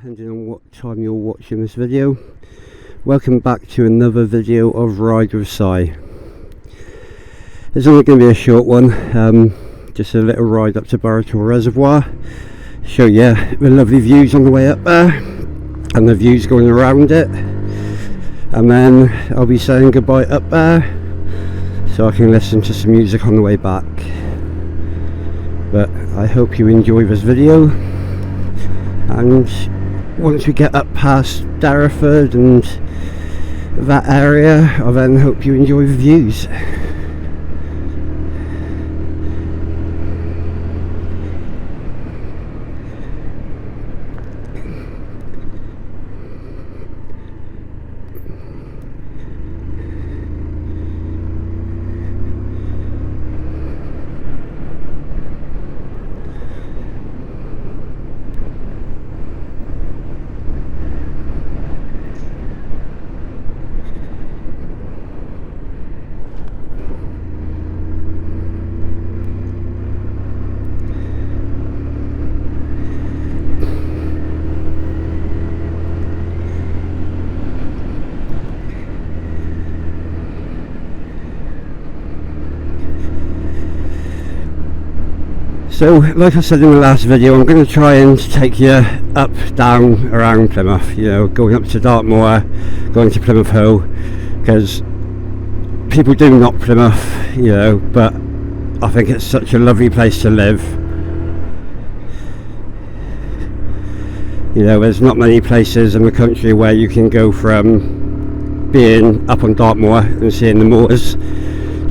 depending on what time you're watching this video. Welcome back to another video of Ride with Si. It's only going to be a short one, just a little ride up to Burrator Reservoir, show you the lovely views on the way up there and the views going around it, and then I'll be saying goodbye up there so I can listen to some music on the way back. But I hope you enjoy this video, and once we get up past Dartmoor and that area, I then hope you enjoy the views. So, like I said in the last video, I'm going to try and take you up, down, around Plymouth, you know, going up to Dartmoor, going to Plymouth Hill, because people do knock Plymouth, you know, but I think it's such a lovely place to live. You know, there's not many places in the country where you can go from being up on Dartmoor and seeing the moors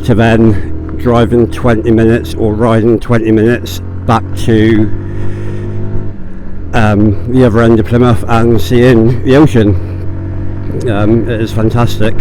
to then driving 20 minutes or riding 20 minutes back to the other end of Plymouth and seeing the ocean. It is fantastic.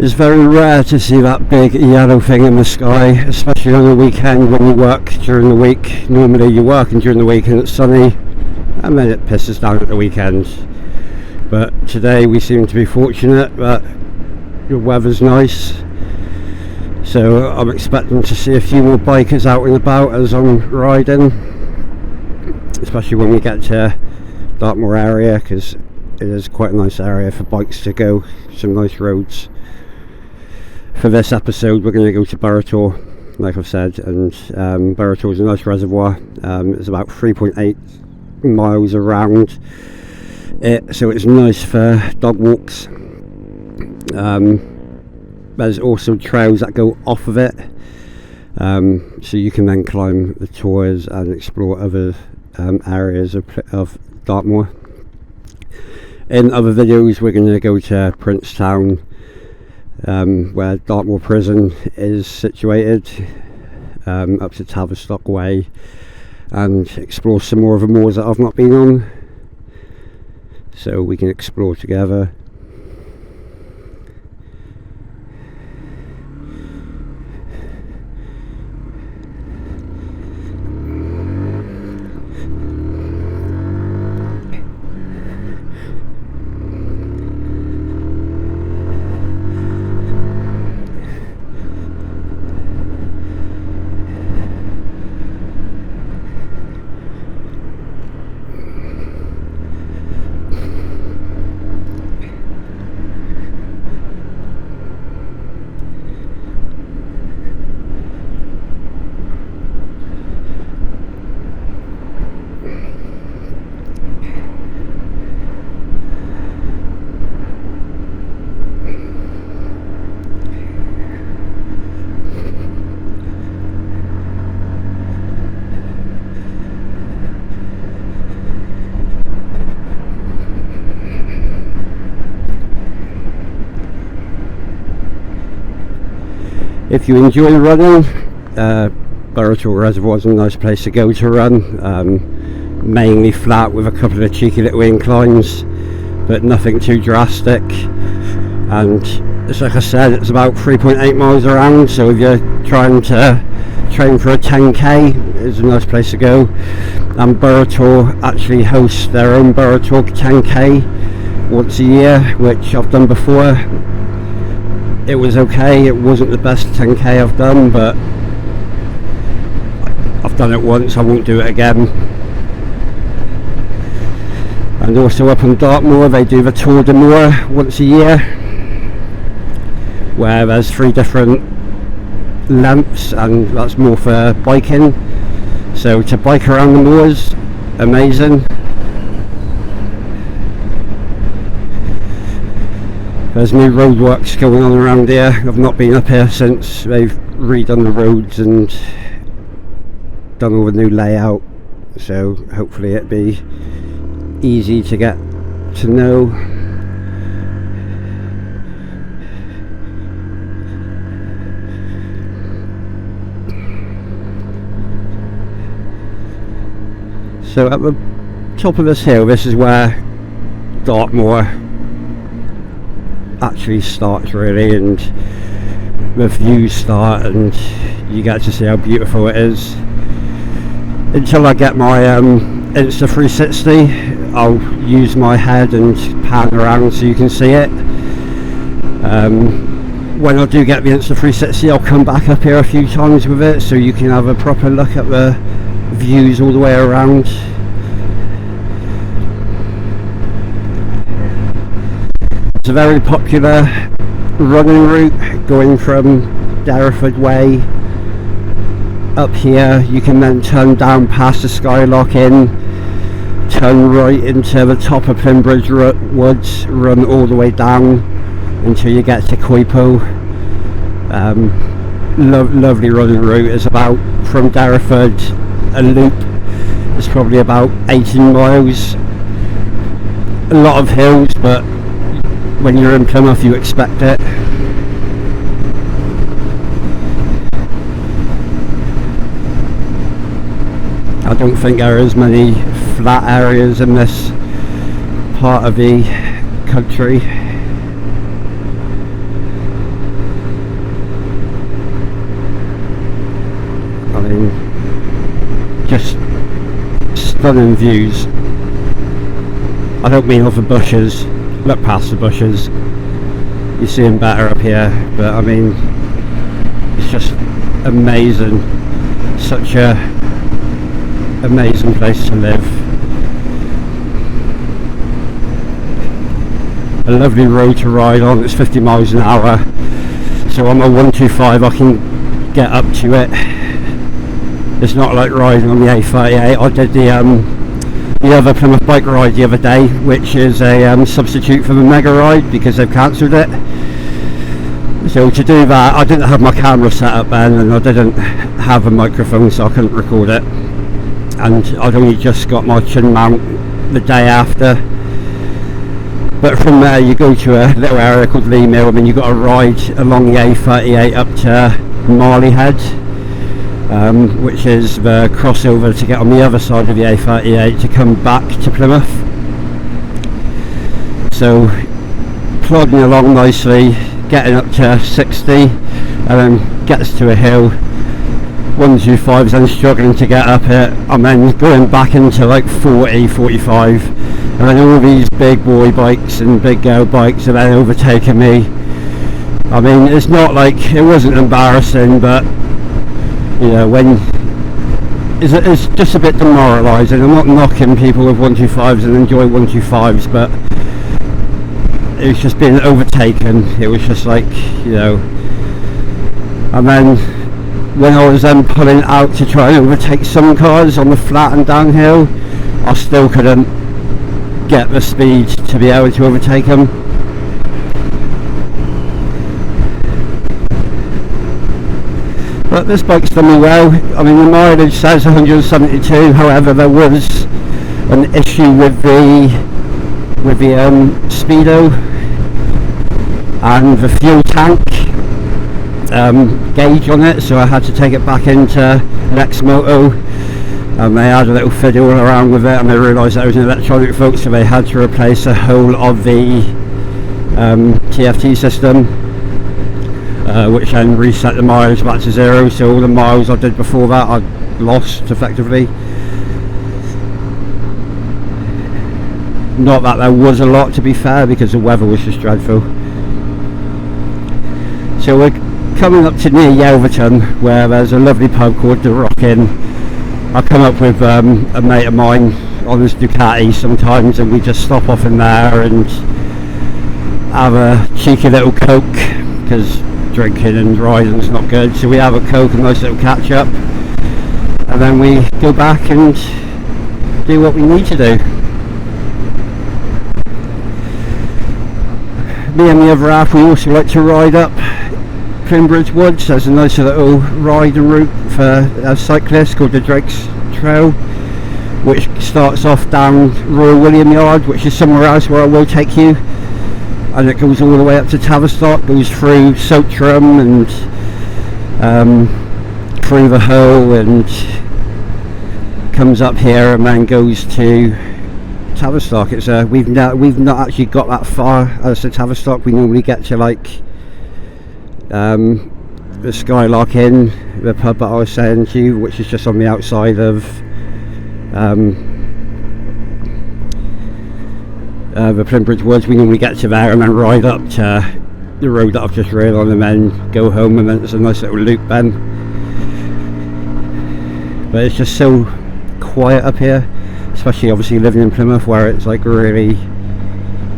It's very rare to see that big yellow thing in the sky, especially on a weekend when you work during the week. Normally you're working during the week and it's sunny, and then it pisses down at the weekend. But today we seem to be fortunate that the weather's nice, so I'm expecting to see a few more bikers out and about as I'm riding, especially when we get to Dartmoor area, because it is quite a nice area for bikes to go, some nice roads. For this episode we're going to go to Burrator, like I've said, and Burrator is a nice reservoir. It's about 3.8 miles around it, so it's nice for dog walks. There's also trails that go off of it, so you can then climb the tours and explore other areas of Dartmoor. In other videos we're going to go to Princetown, where Dartmoor prison is situated, up to Tavistock Way, and explore some more of the moors that I've not been on, so we can explore together. If you enjoy running, Burrator Reservoir is a nice place to go to run, mainly flat with a couple of cheeky little inclines, but nothing too drastic. And it's like I said, it's about 3.8 miles around, so if you're trying to train for a 10k, it's a nice place to go. And Burrator actually hosts their own Burrator 10k once a year, which I've done before. It was okay, it wasn't the best 10k I've done, but I've done it once, I won't do it again. And also up in Dartmoor, they do the Tour de Moor once a year, where there's 3 different lengths, and that's more for biking. So to bike around the moors, amazing. There's new roadworks going on around here. I've not been up here since they've redone the roads and done all the new layout, so hopefully it'll be easy to get to know. So at the top of this hill, this is where Dartmoor actually starts really, and the views start, and you get to see how beautiful it is. Until I get my Insta 360, I'll use my head and pan around so you can see it. When I do get the Insta 360, I'll come back up here a few times with it so you can have a proper look at the views all the way around. It's a very popular running route going from Derriford Way up here. You can then turn down past the Skylock Inn, turn right into the top of Plimbridge Woods, run all the way down until you get to Coipo. Lovely running route. It's about, from Derriford, a loop, it's probably about 18 miles. A lot of hills, but when you're in Plymouth you expect it. I don't think there is many flat areas in this part of the country. I mean, just stunning views. I don't mean off the bushes, look past the bushes, you see them better up here, but I mean, it's just amazing. Such a amazing place to live. A lovely road to ride on. It's 50 miles an hour, so on my 125 I can get up to it. It's not like riding on the A38. I did the other Plymouth bike ride the other day, which is a substitute for the mega ride because they've cancelled it. So to do that, I didn't have my camera set up then, and I didn't have a microphone, so I couldn't record it. And I'd only just got my chin mount the day after. But from there you go to a little area called Lee Mill, and then you've got to ride along the A38 up to Marley Head, which is the crossover to get on the other side of the A38 to come back to Plymouth. So plodding along nicely, getting up to 60, and then gets to a hill, 125s, and struggling to get up it, and then going back into like 40, 45, and then all these big boy bikes and big girl bikes are then overtaking me. I mean, it's not like, it wasn't embarrassing, but you know, when it's just a bit demoralising. I'm not knocking people with 125s and enjoy 125s, but it was just being overtaken. It was just like, you know. And then when I was then pulling out to try and overtake some cars on the flat and downhill, I still couldn't get the speed to be able to overtake them. But this bike's done me well. I mean, the mileage says 172, however there was an issue with the speedo and the fuel tank. gauge on it, so I had to take it back into Lexmoto, and they had a little fiddle around with it, and they realised that it was an electronic fault, so they had to replace the whole of the TFT system, which then reset the miles back to 0, so all the miles I did before that I lost effectively. Not that there was a lot, to be fair, because the weather was just dreadful. So we're coming up to near Yelverton, where there's a lovely pub called The Rockin'. I come up with a mate of mine on his Ducati sometimes, and we just stop off in there and have a cheeky little Coke, because drinking and riding's not good. So we have a Coke, a nice little catch up, and then we go back and do what we need to do. Me and the other half, we also like to ride up Primbridge Woods. There's a nice little riding route for cyclists called the Drake's Trail, which starts off down Royal William Yard, which is somewhere else where I will take you, and it goes all the way up to Tavistock, goes through Saltram and through the Hull, and comes up here and then goes to Tavistock. It's we've not actually got that far as to Tavistock. We normally get to like the Skylark Inn, the pub that I was saying to you, which is just on the outside of the Primbridge Woods. We normally get to there and then ride up to the road that I've just railed on, and then go home, and then there's a nice little loop then. But it's just so quiet up here, especially obviously living in Plymouth, where it's like really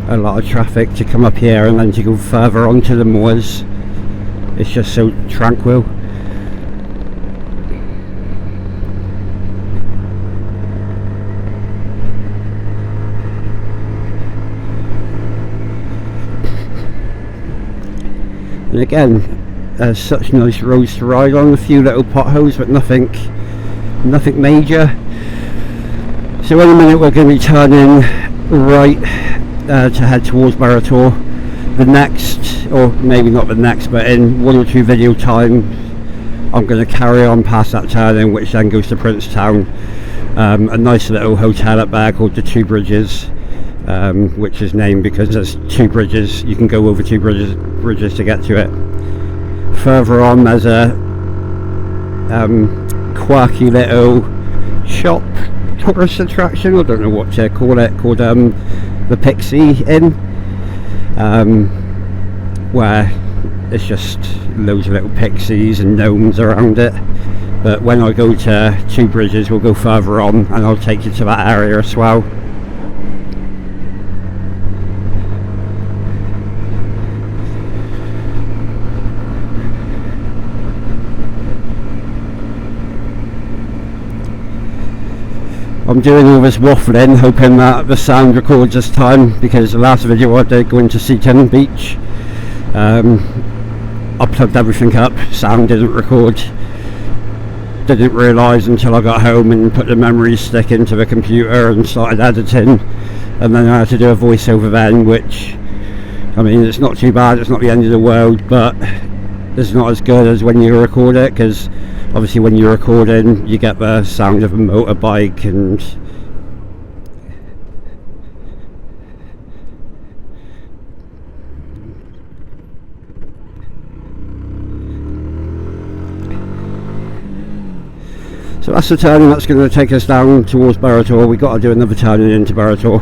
a lot of traffic to come up here, and then to go further onto the moors, it's just so tranquil. And again, there's such nice roads to ride on, a few little potholes, but nothing major. So in a minute we're going to be turning right to head towards Burrator. The next, or maybe not the next, but in 1 or 2 video time, I'm going to carry on past that turning, which then goes to Princetown. A nice little hotel up there called the Two Bridges, which is named because there's 2 bridges. You can go over 2 bridges to get to it. Further on there's a quirky little shop, tourist attraction, I don't know what to call it, called the Pixie Inn, where it's just loads of little pixies and gnomes around it. But when I go to Two Bridges, we'll go further on and I'll take you to that area as well. I'm doing all this waffling, hoping that the sound records this time, because the last video I did going to Seaton Beach, I plugged everything up, sound didn't record. Didn't realise until I got home and put the memory stick into the computer and started editing, and then I had to do a voiceover then, which, I mean, it's not too bad, it's not the end of the world, but it's not as good as when you record it, because obviously when you're recording you get the sound of a motorbike and so that's the turning that's going to take us down towards Burrator. We've got to do another turning into Burrator,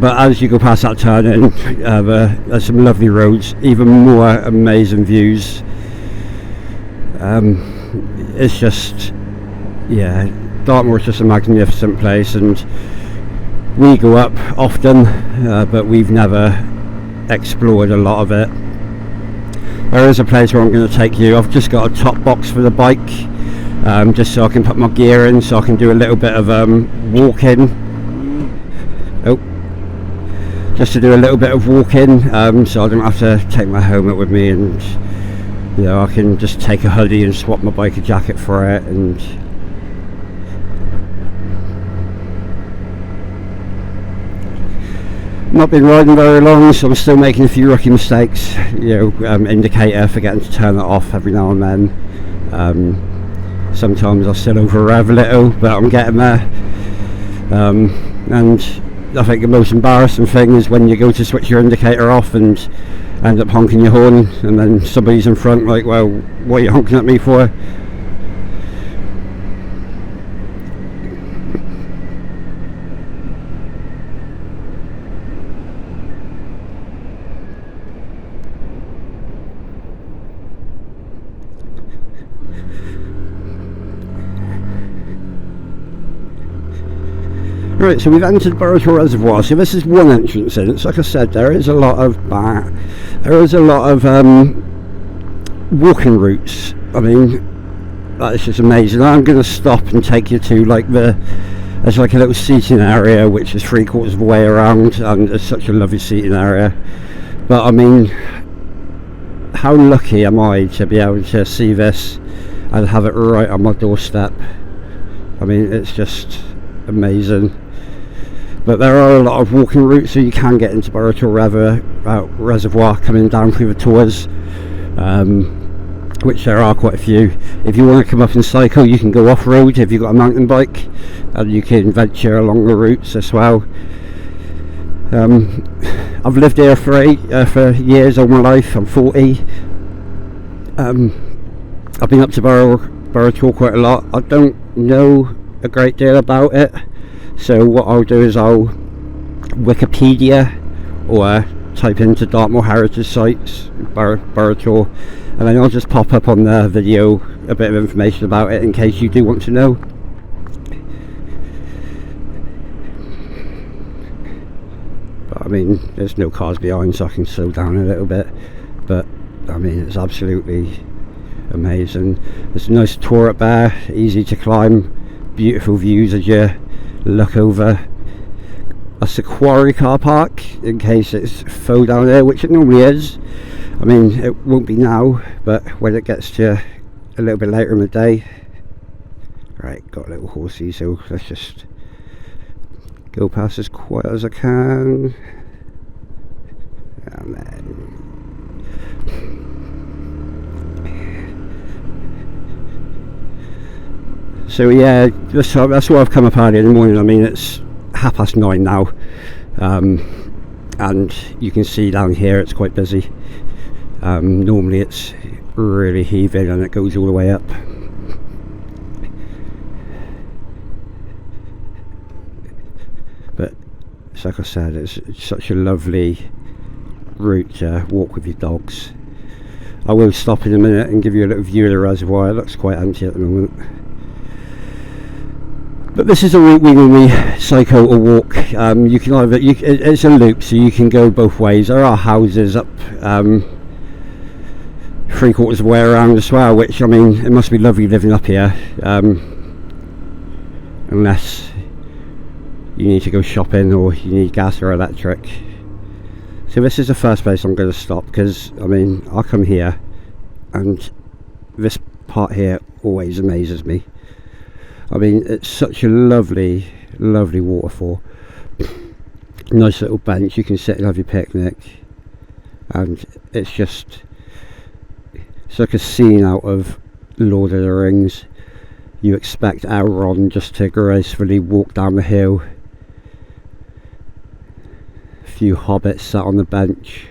but as you go past that turning, there's some lovely roads, even more amazing views. It's just, yeah, Dartmoor is just a magnificent place, and we go up often, but we've never explored a lot of it. There is a place where I'm going to take you. I've just got a top box for the bike, just so I can put my gear in, so I can do a little bit of walking. Just to do a little bit of walking, so I don't have to take my helmet with me, and you know, I can just take a hoodie and swap my biker jacket for it. And Not been riding very long, so I'm still making a few rookie mistakes. Indicator, forgetting to turn it off every now and then. Sometimes I still over rev a little, but I'm getting there. And I think the most embarrassing thing is when you go to switch your indicator off and end up honking your horn, and then somebody's in front like, well, what are you honking at me for? Right, so we've entered Burrator Reservoir. So this is one entrance in. It's like I said, there is a lot of walking routes. I mean, that's just amazing. I'm going to stop and take you to there's like a little seating area which is 3/4 of the way around, and it's such a lovely seating area. But I mean, how lucky am I to be able to see this and have it right on my doorstep? I mean, it's just amazing. But there are a lot of walking routes, so you can get into Burrator Reservoir coming down through the tours, which there are quite a few. If you want to come up and cycle, you can go off-road if you've got a mountain bike, and you can venture along the routes as well. I've lived here for years, all my life. I'm 40. I've been up to Burrator quite a lot. I don't know a great deal about it, so what I'll do is I'll Wikipedia or type into Dartmoor heritage sites Burrator, and then I'll just pop up on the video a bit of information about it in case you do want to know. But I mean, there's no cars behind, so I can slow down a little bit, but I mean, it's absolutely amazing. There's a nice tour up there, easy to climb, beautiful views as you look over. That's the quarry car park, in case it's full down there, which it normally is. I mean, it won't be now, but when it gets to a little bit later in the day. Right, got a little horsey, so let's just go past as quiet as I can. And then so yeah, that's why I've come up early in the morning. I mean, it's 9:30 now, and you can see down here it's quite busy. Normally it's really heaving and it goes all the way up. But it's like I said, it's such a lovely route to walk with your dogs. I will stop in a minute and give you a little view of the reservoir. It looks quite empty at the moment. But this is a route we normally cycle or walk. You can either, it's a loop, so you can go both ways. There are houses up 3/4 of the way around as well, which, I mean, it must be lovely living up here, unless you need to go shopping or you need gas or electric. So this is the first place I'm going to stop, because I mean, I come here and this part here always amazes me. I mean, it's such a lovely waterfall. Nice little bench, you can sit and have your picnic, and it's like a scene out of Lord of the Rings. You expect Elrond just to gracefully walk down the hill. A few hobbits sat on the bench.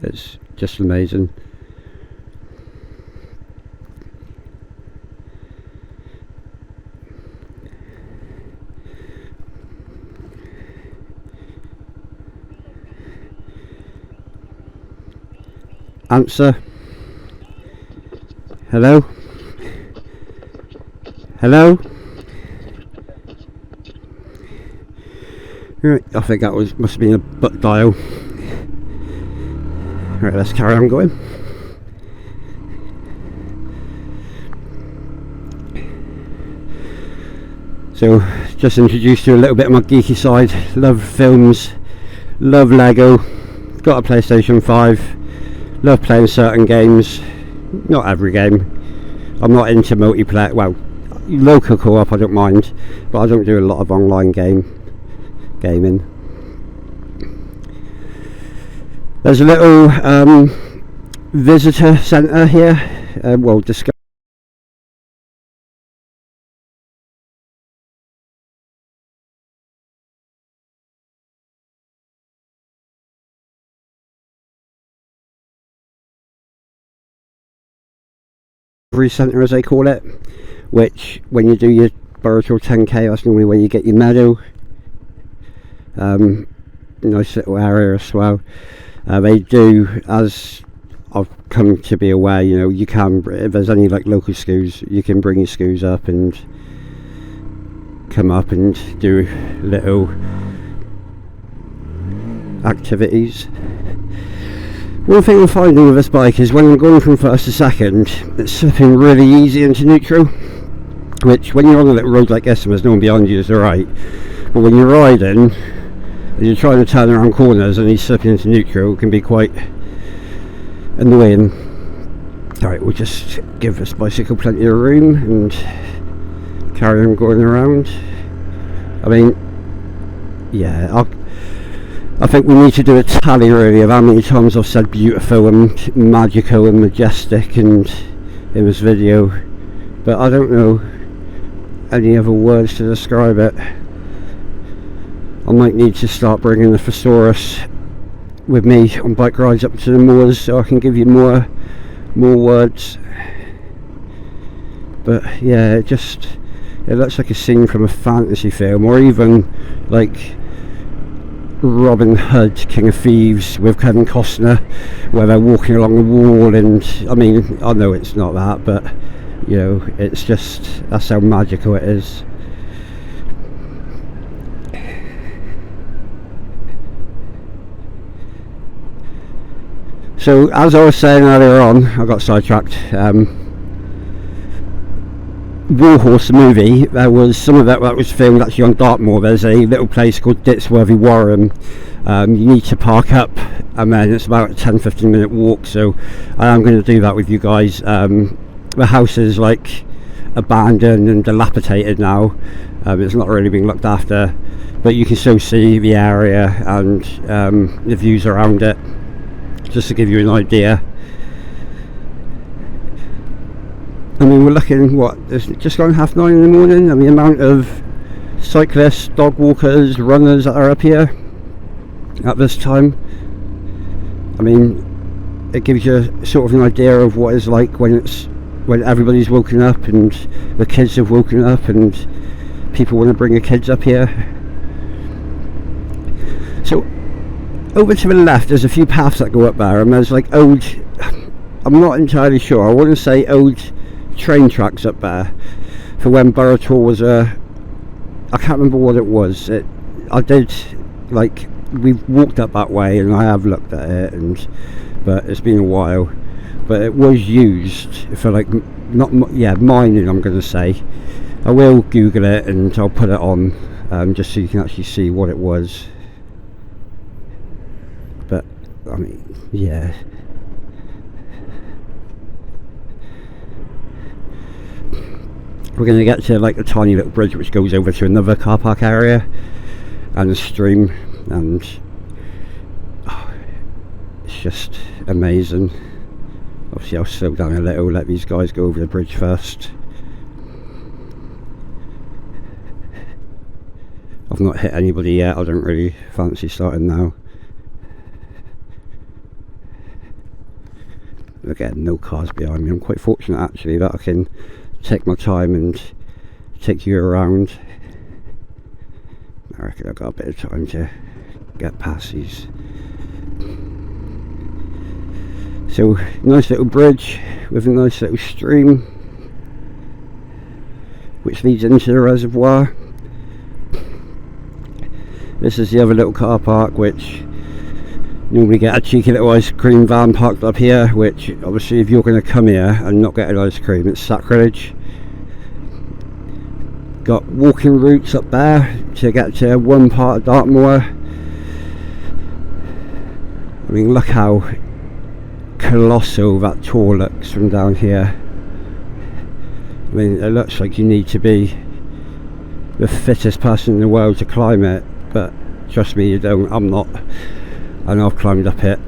It's just amazing. Answer. Hello? Hello? Right, I think that must have been a butt dial. Right, let's carry on going. So, just introduced you a little bit of my geeky side. Love films, love Lego, got a PlayStation 5. Love playing certain games, not every game. I'm not into multiplayer. Well, local co-op I don't mind, but I don't do a lot of online gaming. There's a little visitor centre here, well, Discovery Centre as they call it, which when you do your Burrator 10k, that's normally where you get your medal. Nice little area as well. They do, as I've come to be aware, you know, you can, if there's any like local schools, you can bring your schools up and come up and do little activities. One thing I'm finding with this bike is when I'm going from first to second, it's slipping really easy into neutral, which when you're on a little road like this and there's no one behind you is alright, but when you're riding and you're trying to turn around corners and he's slipping into neutral, it can be quite annoying. Alright, we'll just give this bicycle plenty of room and carry on going around. I mean, yeah, I think we need to do a tally really of how many times I've said beautiful and magical and majestic and in this video, but I don't know any other words to describe it. I might need to start bringing the thesaurus with me on bike rides up to the moors so I can give you more words. But yeah, it looks like a scene from a fantasy film, or even like Robin Hood, King of Thieves with Kevin Costner, where they're walking along the wall, and I mean, I know it's not that, but you know, it's just, that's how magical it is. So as I was saying earlier on, I got sidetracked. Warhorse, the movie, there was some of that was filmed actually on Dartmoor. There's a little place called Ditsworthy Warren. You need to park up, and then it's about a 10-15 minute walk, so I am going to do that with you guys. The house is like abandoned and dilapidated now. It's not really being looked after, but you can still see the area and the views around it, just to give you an idea. I mean, we're looking, what, it's just gone 9:30 in the morning, and the amount of cyclists, dog walkers, runners that are up here at this time. I mean, it gives you sort of an idea of what it's like when everybody's woken up and the kids have woken up and people want to bring their kids up here. So over to the left there's a few paths that go up there, and there's like old, I'm not entirely sure, I want to say old train tracks up there for when Burrator was I can't remember what it was. I did, like, we've walked up that way and I have looked at it, but it's been a while. But it was used for like mining, I'm going to say. I will Google it and I'll put it on just so you can actually see what it was. But I mean, yeah. We're going to get to like a tiny little bridge which goes over to another car park area and a stream, and it's just amazing. Obviously I'll slow down a little, let these guys go over the bridge first. I've not hit anybody yet, I don't really fancy starting now. Again, no cars behind me. I'm quite fortunate actually that I can take my time and take you around. I reckon I've got a bit of time to get past these. So, nice little bridge with a nice little stream which leads into the reservoir. This is the other little car park, which normally get a cheeky little ice cream van parked up here, which obviously if you're going to come here and not get an ice cream, it's sacrilege. Got walking routes up there to get to one part of Dartmoor. I mean, look how colossal that tour looks from down here. I mean, it looks like you need to be the fittest person in the world to climb it, but trust me, you don't. I'm not. I know I've climbed up it.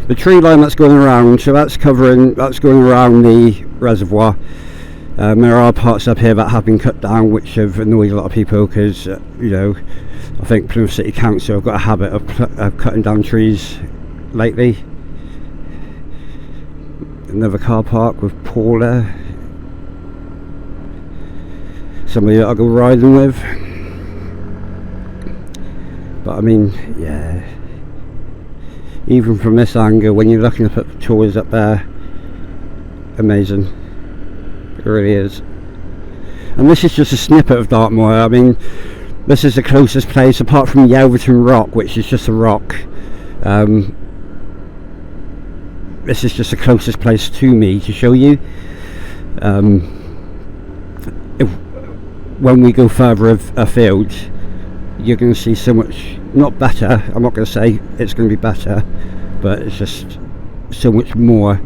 The tree line that's going around, so that's going around the reservoir. There are parts up here that have been cut down, which have annoyed a lot of people because, you know, I think Plymouth City Council have got a habit of cutting down trees lately. Another car park with Paula, somebody that I'll go riding with. But I mean, yeah, even from this angle, when you're looking up at the tours up there, amazing, it really is. And this is just a snippet of Dartmoor. I mean, this is the closest place apart from Yelverton Rock, which is just a rock. This is just the closest place to me to show you. When we go further afield, you're going to see so much, not better, I'm not going to say it's going to be better, but it's just so much more.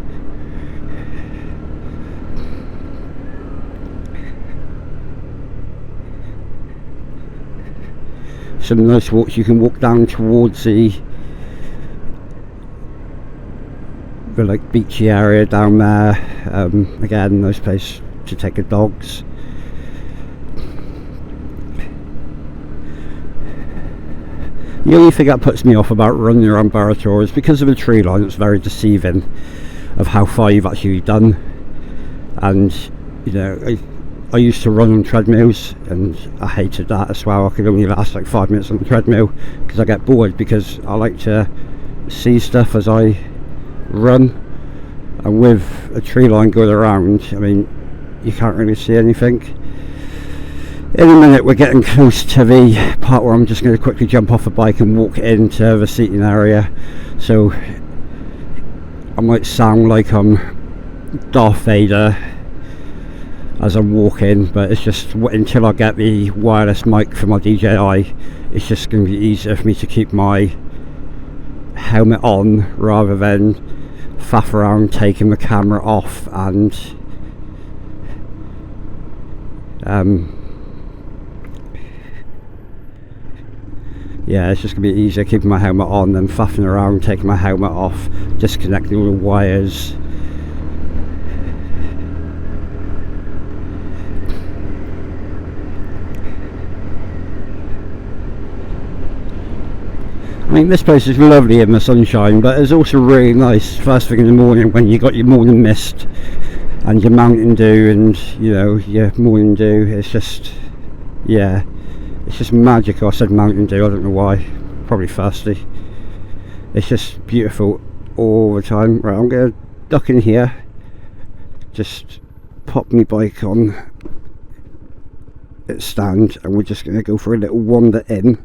Some nice walks. You can walk down towards the like beachy area down there. Again, nice place to take the dogs. The only thing that puts me off about running around Burrator is because of the tree line. It's very deceiving of how far you've actually done. And you know, I used to run on treadmills and I hated that as well. I could only last like 5 minutes on the treadmill because I get bored, because I like to see stuff as I run, and with a tree line going around, I mean, you can't really see anything. In a minute we're getting close to the part where I'm just going to quickly jump off the bike and walk into the seating area, so I might sound like I'm Darth Vader as I'm walking, but it's just until I get the wireless mic for my DJI, it's just going to be easier for me to keep my helmet on rather than faff around taking the camera off and yeah, it's just going to be easier keeping my helmet on than faffing around taking my helmet off, disconnecting all the wires. I mean, this place is lovely in the sunshine, but it's also really nice first thing in the morning when you got your morning mist and your Mountain Dew and, you know, your morning dew. It's just, yeah, it's just magical. I said Mountain Dew, I don't know why, probably thirsty. It's just beautiful all the time. Right, I'm going to duck in here, just pop my bike on its stand, and we're just going to go for a little wander in.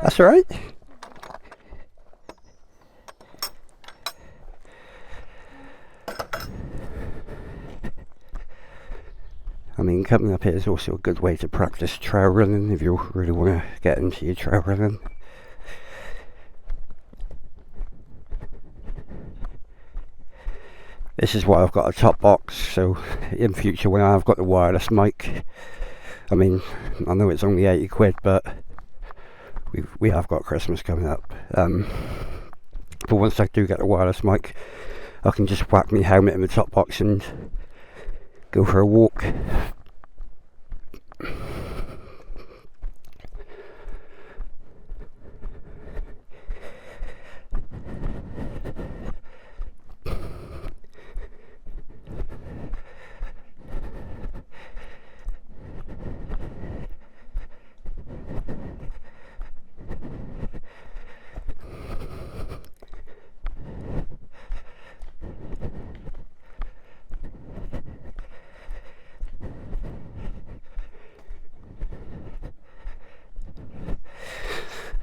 That's alright. I mean, coming up here is also a good way to practice trail running if you really want to get into your trail running. This is why I've got a top box, so in future when I've got the wireless mic, I mean, I know it's only 80 quid, but we have got Christmas coming up. But once I do get the wireless mic, I can just whack my helmet in the top box and go for a walk.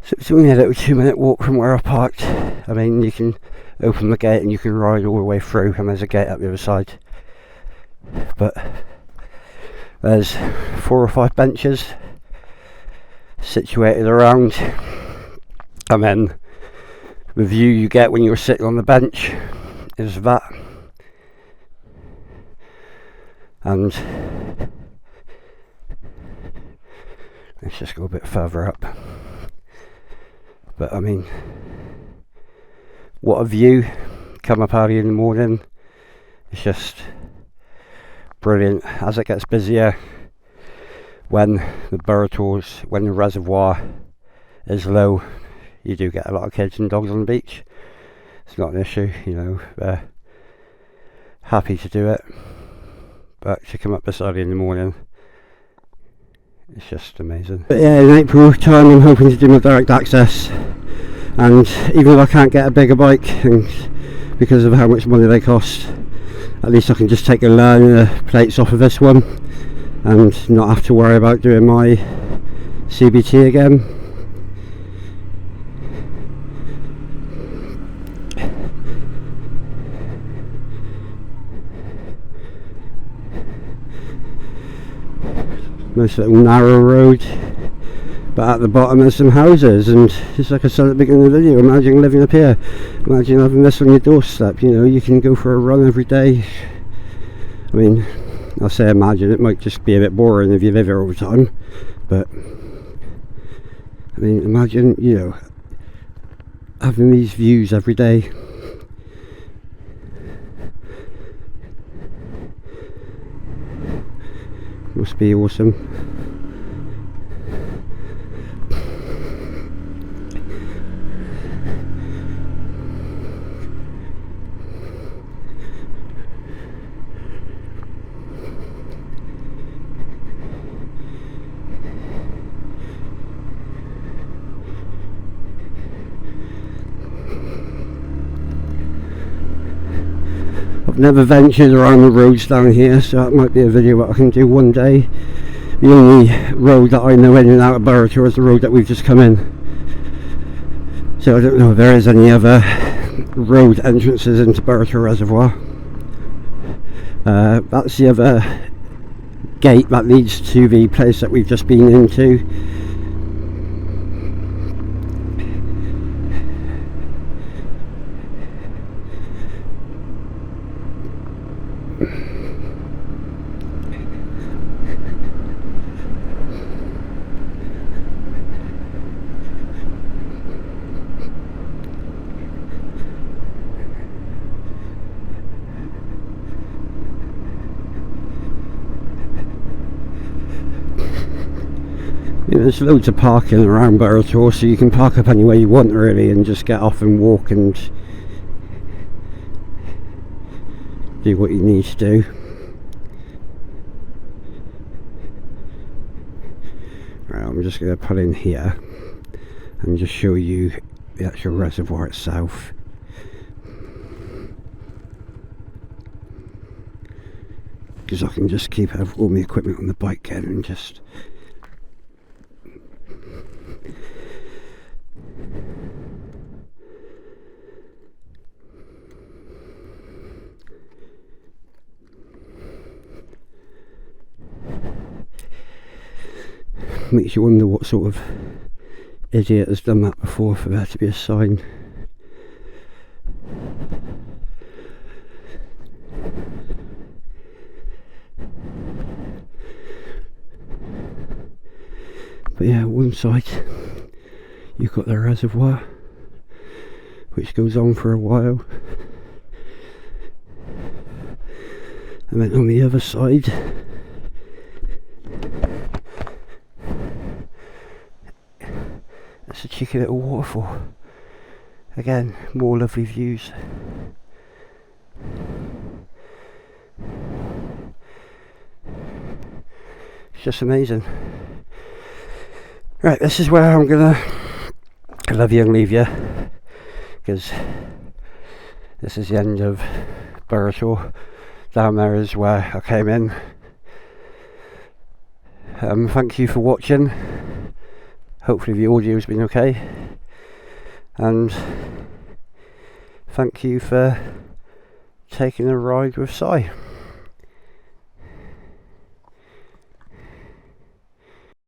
So it's only a little 2-minute walk from where I parked. I mean, you can open the gate and you can ride all the way through, and there's a gate up the other side. But there's 4 or 5 benches situated around, and then the view you get when you're sitting on the bench is that. And let's just go a bit further up. But I mean, what a view. Come up early in the morning, it's just brilliant. As it gets busier, when the reservoir is low, you do get a lot of kids and dogs on the beach. It's not an issue, you know, they're happy to do it. But to come up this early in the morning, it's just amazing. But yeah, in April time I'm hoping to do my direct access, and even if I can't get a bigger bike, and because of how much money they cost, at least I can just take a load of the plates off of this one and not have to worry about doing my CBT again. Nice little narrow road, but at the bottom there's some houses, and just like I said at the beginning of the video, imagine living up here, imagine having this on your doorstep. You know, you can go for a run every day. I mean, I'll say imagine, it might just be a bit boring if you live here all the time, but I mean, imagine, you know, having these views every day. Must be awesome. I've never ventured around the roads down here, so that might be a video that I can do one day. The only road that I know in and out of Burrator is the road that we've just come in, so I don't know if there is any other road entrances into Burrator Reservoir. That's the other gate that leads to the place that we've just been into. You know, there's loads of parking around Burrator, so you can park up anywhere you want really, and just get off and walk and do what you need to do. Right, I'm just going to pull in here and just show you the actual reservoir itself. Because I can just keep all my equipment on the bike again and just makes you wonder what sort of idiot has done that before for there to be a sign. But yeah, one side you've got the reservoir, which goes on for a while, and then on the other side it's a cheeky little waterfall. Again, more lovely views. It's just amazing. Right, this is where I'm gonna love you and leave you, because this is the end of Burrator. Down there is where I came in. Thank you for watching. Hopefully the audio's been okay. And thank you for taking a ride with Si.